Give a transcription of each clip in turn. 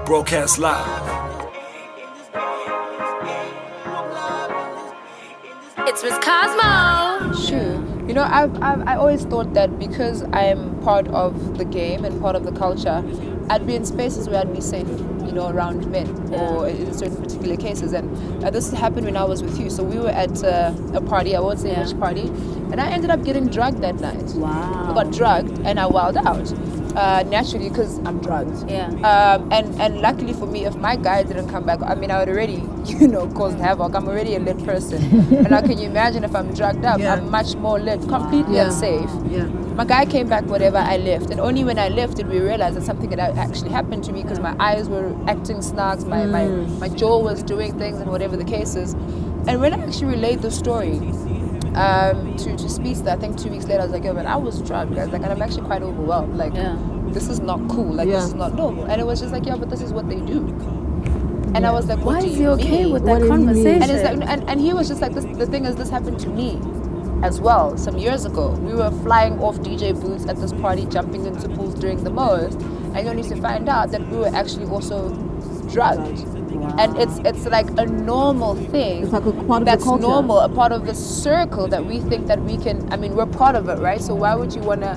Broadcast live. It's Miss Cosmo. Sure. You know, I always thought that because I'm part of the game and part of the culture, I'd be in spaces where I'd be safe, you know, around men or in certain particular cases. And this happened when I was with you. So we were at a party, I won't say which party, and I ended up getting drugged that night. Wow. I got drugged and I wilded out. Naturally, because I'm drugged. Yeah. And luckily for me, if my guy didn't come back, I mean, I would already, you know, caused havoc. I'm already a lit person. And now can you imagine if I'm drugged up, I'm much more lit, completely unsafe. Yeah. My guy came back, whatever, I left. And only when I left did we realize that something had actually happened to me because my eyes were acting snags, my jaw was doing things and whatever the case is. And when I actually relayed the story to Speedster, I think 2 weeks later, I was like, yo, man, I was drugged, guys. Like, and I'm actually quite overwhelmed. Like, this is not cool. Like, this is not normal. And it was just like, yeah, but this is what they do. And I was like, what Why do is you he okay mean? with that conversation? And, it's like, and he was just like, the thing is, this happened to me as well some years ago. We were flying off DJ booths at this party, jumping into pools during the most, and you only to find out that we were actually also drugged. Wow. And it's like a normal thing. It's like a part of that's the culture. normal, a part of the circle that we think that we can. I mean, we're part of it, right? So why would you wanna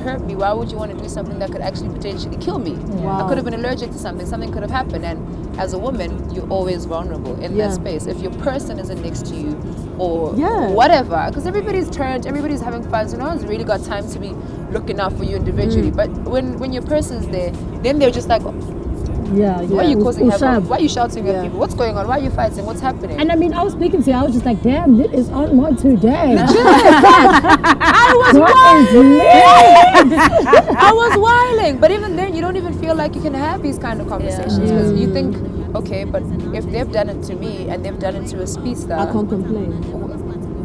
hurt me? Why would you want to do something that could actually potentially kill me? Wow. I could have been allergic to something. Something could have happened. And as a woman, you're always vulnerable in that space. If your person isn't next to you, or whatever, because everybody's turned, everybody's having fun. So no one's really got time to be looking out for you individually. But when your person's there, then they're just like. Why are you causing havoc? Why are you shouting at people? What's going on? Why are you fighting? What's happening? And I mean, I was speaking to you, I was just like, damn, it is on one today. I was wilding. I was wilding. But even then, you don't even feel like you can have these kind of conversations because you think, okay, but if they've done it to me and they've done it to a Speedster, I can't complain.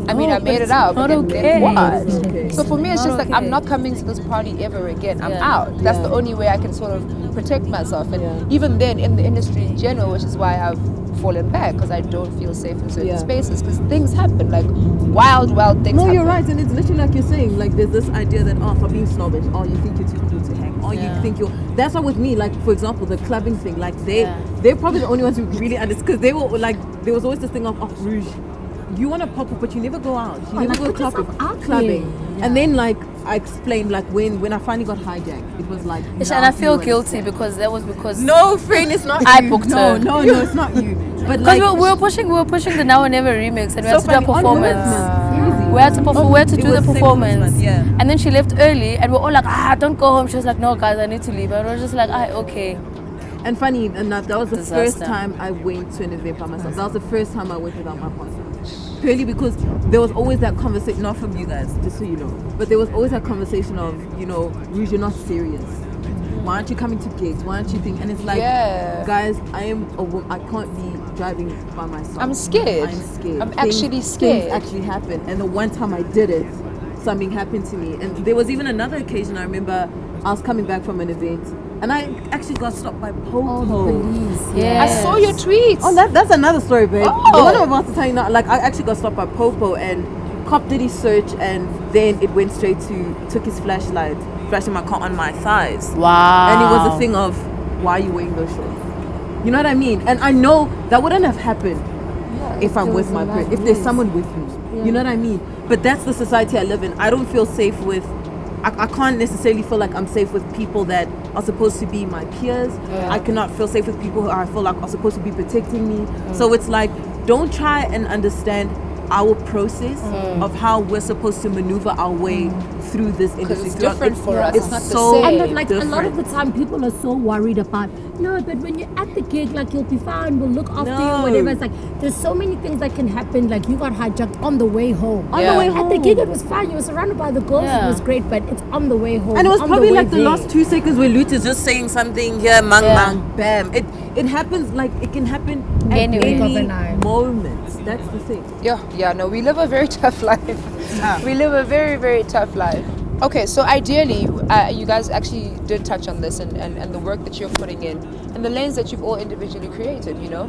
I mean, I made it out, but then what? Okay. So for me, it's just like, I'm not coming to this party ever again. I'm out. That's the only way I can sort of protect myself. And even then, in the industry in general, which is why I've fallen back, because I don't feel safe in certain spaces, because things happen, like wild things happen. You're right, and it's literally like you're saying, like there's this idea that, for being snobbish, you think you're too cool to hang, you think you're, that's why with me, like for example, the clubbing thing, like they're probably the only ones who really understand, because they were like, there was always this thing of, Rouge, you want to pop up, but you never go out. You never go clubbing. And then, like, I explained, like, when I finally got hijacked, it was like... And I feel guilty because that was because... No, friend, it's not I you. booked her. No, it's not you. But because we were pushing the Now or Never remix, and we had to do a performance. We had to do the performance. And then she left early, and we're all like, don't go home. She was like, no, guys, I need to leave. And we were just like, okay. And funny enough, that was the first time I went to an event by myself. That was the first time I went without my partner. Purely because there was always that conversation, not from you guys, just so you know, but there was always that conversation of, you know, Rouge, you're not serious. Why aren't you coming to gigs? Why aren't you thinking? And it's like, guys, I am a woman. I can't be driving by myself. I'm scared. I'm actually scared. Things actually happen. And the one time I did it, something happened to me. And there was even another occasion, I remember I was coming back from an event, and I actually got stopped by Popo. I saw your tweets. Oh, that's another story, babe. The one I'm about to tell you now, like I actually got stopped by Popo, and cop did his search, and then it went straight to, took his flashlight, flashing my car on my thighs. Wow. And it was a thing of, why are you wearing those shorts? You know what I mean? And I know that wouldn't have happened if I'm with my person, if there's someone with me. You know what I mean? But that's the society I live in. I don't feel safe with, I can't necessarily feel like I'm safe with people that are supposed to be my peers. I cannot feel safe with people who I feel like are supposed to be protecting me. So it's like, don't try and understand our process of how we're supposed to maneuver our way through this industry. It's different for us. It's not so the same. And like different. a lot of the time, people are so worried about, no, but when you're at the gig, like you'll be fine, we'll look after you, whatever. It's like, there's so many things that can happen. Like you got hijacked on the way home. On the way home. At the gig, it was fine. You were surrounded by the girls. It was great, but it's on the way home. And it was on probably the way like the there. last 2 seconds where Lute is just saying something here, mang, bam. It happens, like it can happen at any moment. That's the thing. No, we live a very tough life. We live a very, very tough life. Okay, so ideally, you guys actually did touch on this and the work that you're putting in and the lanes that you've all individually created, you know.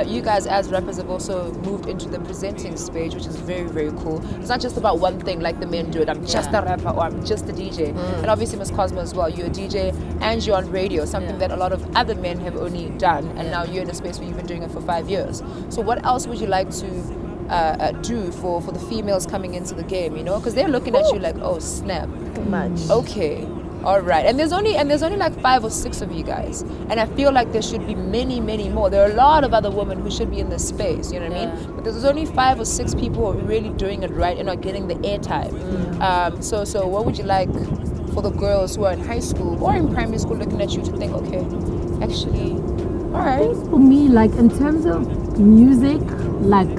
You guys as rappers have also moved into the presenting stage, which is very, very cool. It's not just about one thing like the men do it. I'm just a rapper or I'm just a DJ. And obviously Miss Cosmo as well, you're a DJ and you're on radio, something that a lot of other men have only done. And now you're in a space where you've been doing it for 5 years. So what else would you like to do for the females coming into the game, you know, because they're looking at you like, oh snap, Much. okay, all right, and there's only like 5 or 6 of you guys, and I feel like there should be many more. There are a lot of other women who should be in this space, you know what I mean, but there's only 5 or 6 people who are really doing it right and are getting the airtime. So what would you like for the girls who are in high school or in primary school looking at you to think, okay, actually, all I right, think for me, like in terms of music, like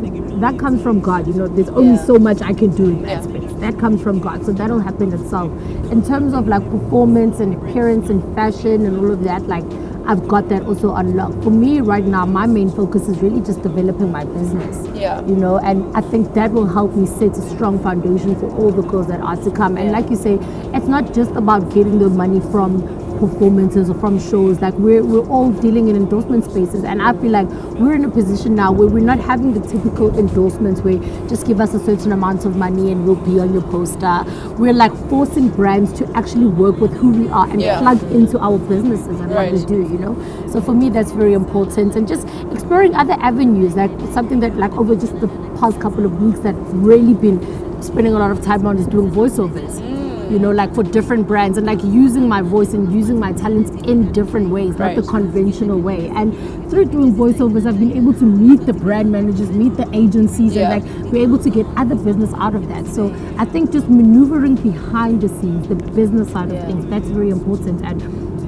that comes from God, you know, there's only so much I can do in that space. That comes from God, so that'll happen itself. In terms of like performance and appearance and fashion and all of that, like I've got that also unlocked. For me right now, my main focus is really just developing my business. Yeah. You know, and I think that will help me set a strong foundation for all the girls that are to come. And like you say, it's not just about getting the money from performances or from shows. Like we're all dealing in endorsement spaces, and I feel like we're in a position now where we're not having the typical endorsements where just give us a certain amount of money and we'll be on your poster. We're like forcing brands to actually work with who we are and plug into our businesses and what we do, you know. So for me that's very important, and just exploring other avenues, like something that like over just the past couple of weeks that really been spending a lot of time on is doing voiceovers. You know, like for different brands, and like using my voice and using my talents in different ways, not the conventional way. And through doing voiceovers, I've been able to meet the brand managers, meet the agencies, and like we're able to get other business out of that. So I think just maneuvering behind the scenes, the business side of things, that's very important. And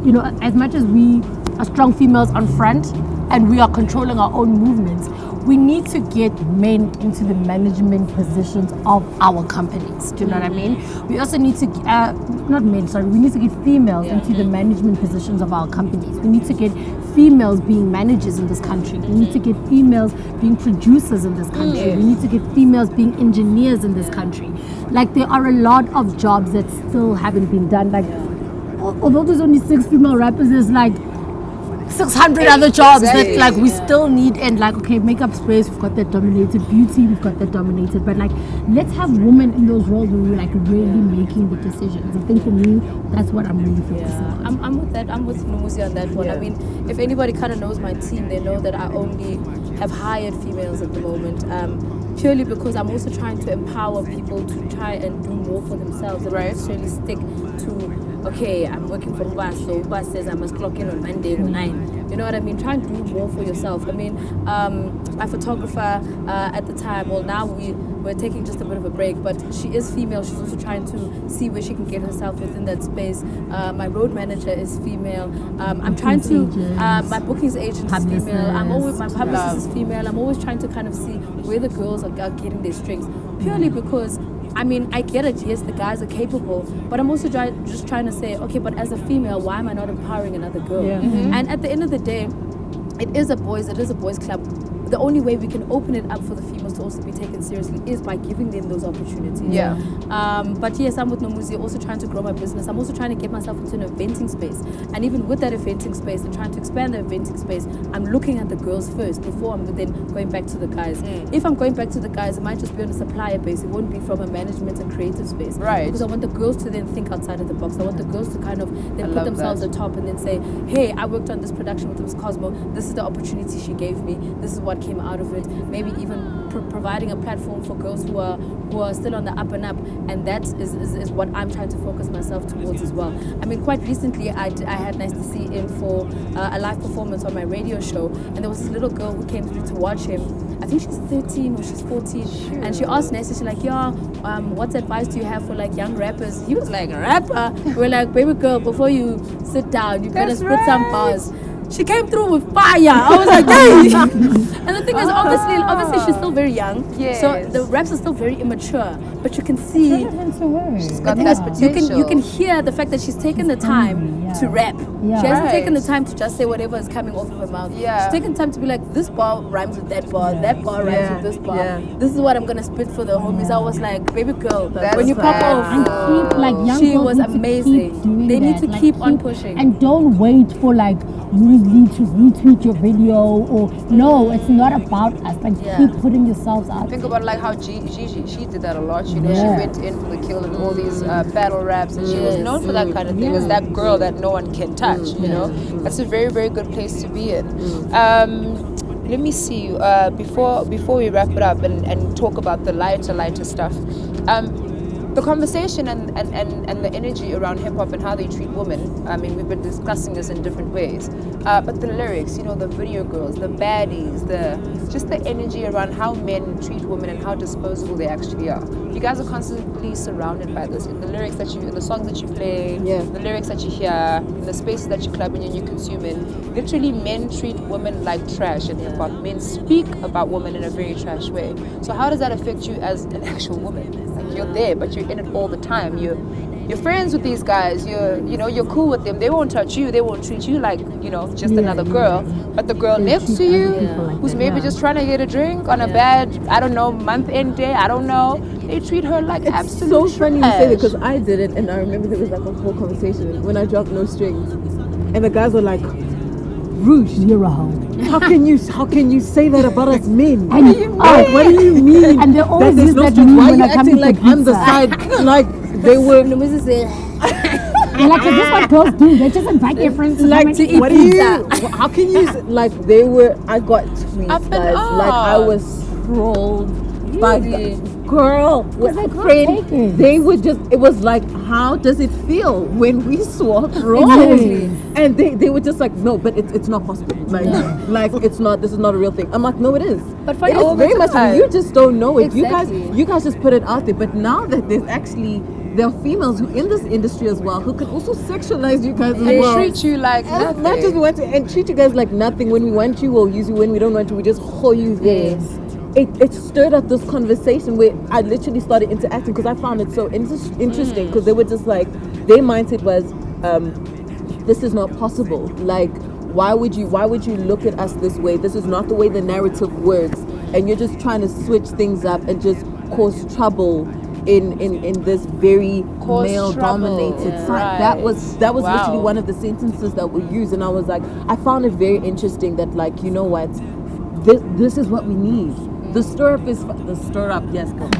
you know, as much as we are strong females on front and we are controlling our own movements, we need to get men into the management positions of our companies. Do you know what I mean? We also need to, we need to get females into the management positions of our companies. We need to get females being managers in this country. We need to get females being producers in this country. We need to get females being engineers in this country. Like there are a lot of jobs that still haven't been done. Like although there's only 6 female rappers, there's like 600 other jobs that like we still need. And like, okay, makeup space, we've got that dominated. Beauty, we've got that dominated. But like, let's have women in those roles where we're like really making the decisions. I think for me, that's what I'm really focusing on. I'm with that. I'm with Moozlie on that one. I mean, if anybody kind of knows my team, they know that I only have hired females at the moment. Purely because I'm also trying to empower people to try and do more for themselves and not necessarily stick to, okay, I'm working for Uba, so Uba says I must clock in on Monday at 9. You know what I mean? Try and do more for yourself. I mean, my photographer at the time, well now we're taking just a bit of a break, but she is female. She's also trying to see where she can get herself within that space. My road manager is female. I'm trying to, my bookings agent is female. My publicist is female. I'm always trying to kind of see where the girls are getting their strengths. Purely because, I mean, I get it, yes, the guys are capable, but I'm also just trying to say, okay, but as a female, why am I not empowering another girl? And at the end of the day, it is a boys club. The only way we can open it up for the females to also be taken seriously is by giving them those opportunities. But yes, I'm with Moozlie, also trying to grow my business. I'm also trying to get myself into an eventing space. And even with that eventing space and trying to expand the eventing space, I'm looking at the girls first before I'm then going back to the guys. If I'm going back to the guys, it might just be on a supplier base. It won't be from a management and creative space. Because I want the girls to then think outside of the box. I want the girls to kind of then put themselves at top and then say, hey, I worked on this production with Miss Cosmo. This is the opportunity she gave me. This is what came out of it. Maybe even providing a platform for girls who are still on the up and up, and that is what I'm trying to focus myself towards as well. I mean, quite recently I had Nice to See in for a live performance on my radio show, and there was this little girl who came through to watch him. I think she's 13 or she's 14, and she asked Nice, she's like, what advice do you have for like young rappers? He was like, a rapper? We're like, baby girl, before you sit down, you better spit some bars. she came through with fire. I was like, hey. And the thing is, obviously she's still very young. Yes. So the raps are still very immature. But you can see, She's got the thing that is, potential. you can hear the fact that she's taken the time to rap. Yeah. She hasn't Right. taken the time to just say whatever is coming off of her mouth. Yeah. She's taken time to be like, this bar rhymes with that bar, that bar rhymes Yeah. with this bar. Yeah. This is what I'm gonna spit for the homies. I was like, baby girl, That's when you pop bad. off, And keep like young She girls was need to amazing. keep doing They need that. to keep on pushing. And don't wait for like Moozlie to retweet your video or no, it's not about us. Like keep putting yourselves out. Think about like how Gigi, she did that a lot. You know, she Yeah. went in for the kill and all these battle raps, and she was known for that kind of thing. As that girl that no one can touch. You know, that's a very, very good place to be in. Let me see. Before we wrap it up and talk about the lighter stuff. The conversation and the energy around hip hop and how they treat women. I mean, we've been discussing this in different ways. But the lyrics, you know, the video girls, the baddies, just the energy around how men treat women and how disposable they actually are. You guys are constantly surrounded by this in the lyrics in the songs that you play, the lyrics that you hear, in the spaces that you club in and you consume in. Literally, men treat women like trash in hip hop. Men speak about women in a very trash way. So how does that affect you as an actual woman? Like you're there, but you're in it all the time. You're friends with these guys. You're cool with them. They won't touch you. They won't treat you like just another girl. But the girl next to you, who's maybe just trying to get a drink on a bad, I don't know, month-end day. I don't know. They treat her like absolute so funny you say that trash. because I did it, and I remember there was like a whole conversation when I dropped No Strings, and the guys were like, Rouge, You're a hoe. how can you say that about us men? And What do you mean? And they that always there's use no that strings? meme Why are when you I come acting to like I'm the pizza. side? Like they were And like, is this what girls do? They just invite their friends to come like and eat what do you? pizza. How can you like they were? I got tweets, Up and guys. Like I up. was trolled by girl. Because they can't afraid take it. they would just. It was like, how does it feel when we swap roles? Exactly. And they were just like, no, but it's not possible. Like it's not. This is not a real thing. I'm like, no, it is. But for It is all very the much. time. You just don't know it. Exactly. You guys just put it out there. But now that there's actually there are females who in this industry as well who can also sexualize you guys as They well. treat you like And nothing. not just we want to and treat you guys like nothing. When we want you, we'll use you. When we don't want you, we just hold you there. It stirred up this conversation where I literally started interacting because I found it so interesting because they were just like their mindset was this is not possible. Like why would you look at us this way? This is not the way the narrative works, and you're just trying to switch things up and just cause trouble in this very Cause male dominated trouble. side. Right. That was Wow. literally one of the sentences that were used, and I was like, I found it very interesting that like, you know what, this is what we need. The stir up, yes, girl.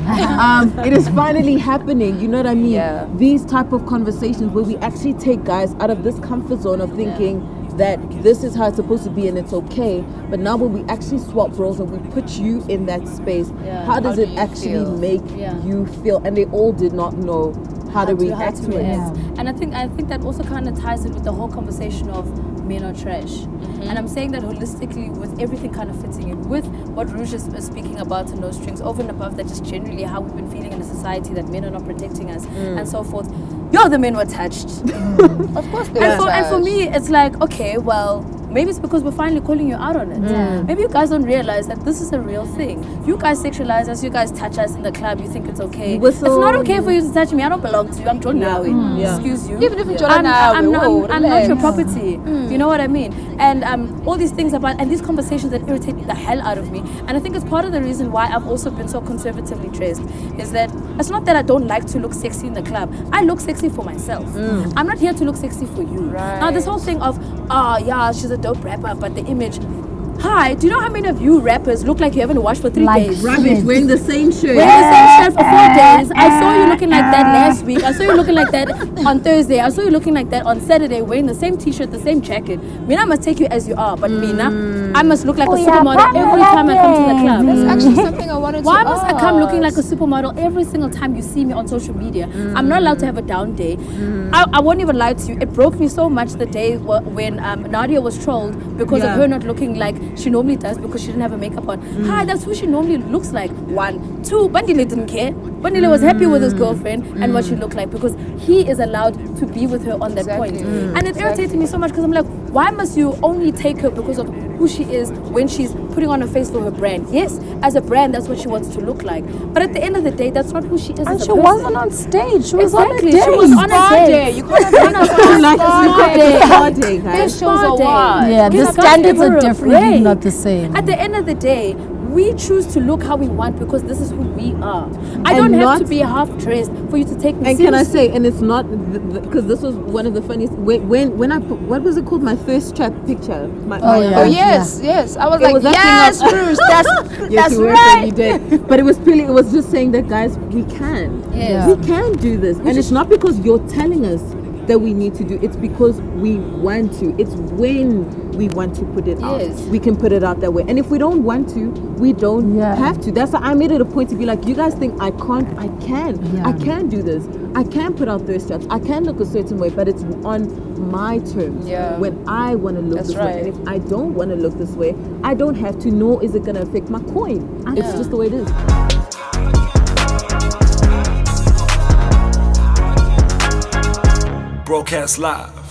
It is finally happening. You know what I mean? Yeah. These type of conversations where we actually take guys out of this comfort zone of thinking that this is how it's supposed to be and it's okay. But now when we actually swap roles and we put you in that space, how does How it do you actually feel? make you feel? And they all did not know how to how react to it. react. And I think that also kind of ties in with the whole conversation of men are trash. And I'm saying that holistically with everything kind of fitting in with what Rouge is speaking about in No Strings, over and above that, just generally how we've been feeling in a society that men are not protecting us and so forth. The men were touched. Of course they And are for me, it's like, okay, well, maybe it's because we're finally calling you out on it. Maybe you guys don't realize that this is a real thing. You guys sexualize us, you guys touch us in the club, you think it's okay. Whistle. It's not okay for you to touch me. I don't belong to you. I'm John Nawi. Yeah. Excuse you. Even if you're I'm I'm not your property. You know what I mean? And all these things and these conversations that irritate the hell out of me. And I think it's part of the reason why I've also been so conservatively dressed is that it's not that I don't like to look sexy in the club. I look sexy for myself. I'm not here to look sexy for you. Right. Now this whole thing of, she's a dope rapper, but the image. Hi, do you know how many of you rappers look like you haven't washed for 3 Like days? Rubbish, wearing the same shirt. Wearing the same shirt for 4 days. I saw you looking like that last week. I saw you looking like that on Thursday. I saw you looking like that on Saturday, wearing the same t-shirt, the same jacket. Mina must take you as you are, but Mina, I must look like a supermodel every time I come to the club. That's actually something I wanted Why to must ask. I come looking like a supermodel every single time you see me on social media? I'm not allowed to have a down day. I won't even lie to you. It broke me so much the day when Nadia was trolled because of her not looking like she normally does because she didn't have her makeup on. Hi, that's who she normally looks like. 1, 2, Bandile didn't care. Bandile was happy with his girlfriend and what she looked like because he is allowed to be with her on that point. And it irritated me so much because I'm like, Why must you only take her because of who she is when she's putting on a face for her brand? Yes, as a brand, that's what she wants to look like. But at the end of the day, that's not who she is And as a she person. wasn't on stage. She was Exactly. on a date. She was on a date. You can't have This shows a a what? Yeah, Give the a guy standards a are definitely break. not the same. At the end of the day, we choose to look how we want because this is who we are. I And don't have not- to be half dressed for you to take me And seriously. can I say, and it's not because this was one of the funniest. When I put, what was it called? My thirst trap picture. Yeah. Oh yes. I was It like, was acting yes, up. Rouge, Yes, that's you were, right. you did. But it was purely. It was just saying that, guys, we can. Yes. We can do this, and it's not because you're telling us that we need to do. It's because we want to. It's when we want to put it out. Yes. We can put it out that way. And if we don't want to, we don't have to. That's why I made it a point to be like, you guys think I can't? I can. Yeah. I can do this. I can put out thirst traps. I can look a certain way, but it's on my terms. Yeah. When I want to look That's this way, right. and if I don't want to look this way, I don't have to. Nor is it going to affect my coin. It's just the way it is. Broadcast live